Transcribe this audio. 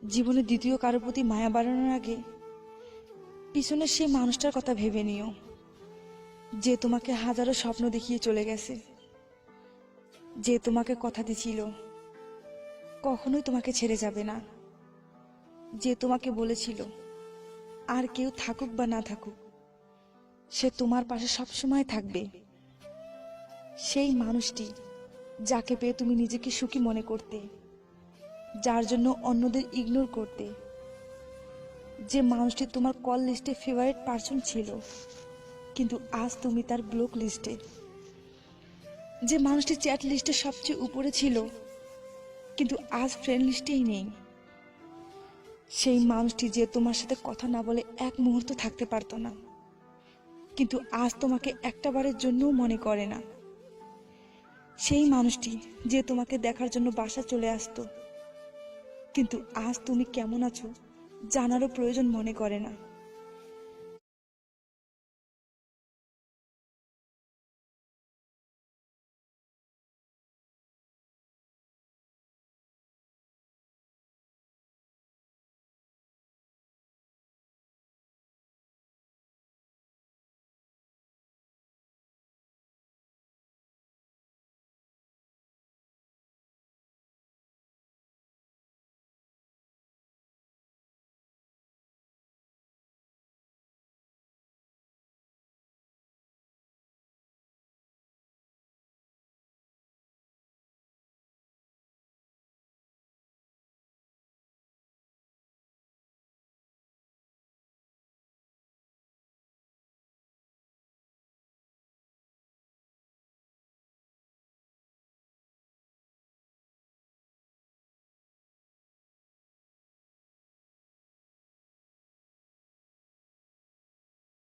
জীবনে দ্বিতীয় কারোর প্রতি মায়া বাড়ানোর আগে পিছনের সেই মানুষটার কথা ভেবে নিও, যে তোমাকে হাজারো স্বপ্ন দেখিয়ে চলে গেছে, যে তোমাকে কথা দিছিল কখনোই তোমাকে ছেড়ে যাবে না, যে তোমাকে বলেছিল আর কেউ থাকুক বা না থাকুক সে তোমার পাশে সবসময় থাকবে। সেই মানুষটি যাকে পেয়ে তুমি নিজেকে সুখী মনে করতে, যার জন্য অন্যদের ইগনোর করতে, যে মানুষটি তোমার কল লিস্টে ফেভারিট পারসন ছিল কিন্তু আজ তুমি তার ব্লক লিস্টে, যে মানুষটি চ্যাট লিস্টে সবচেয়ে উপরে ছিল কিন্তু আজ ফ্রেন্ড লিস্টেই নেই, সেই মানুষটি যে তোমার সাথে কথা না বলে এক মুহূর্ত থাকতে পারতো না কিন্তু আজ তোমাকে একটাবারের জন্যও মনে করে না, সেই মানুষটি যে তোমাকে দেখার জন্য বাসা চলে আসতো কিন্তু আজ তুমি কেমন আছো জানারও প্রয়োজন মনে করে না।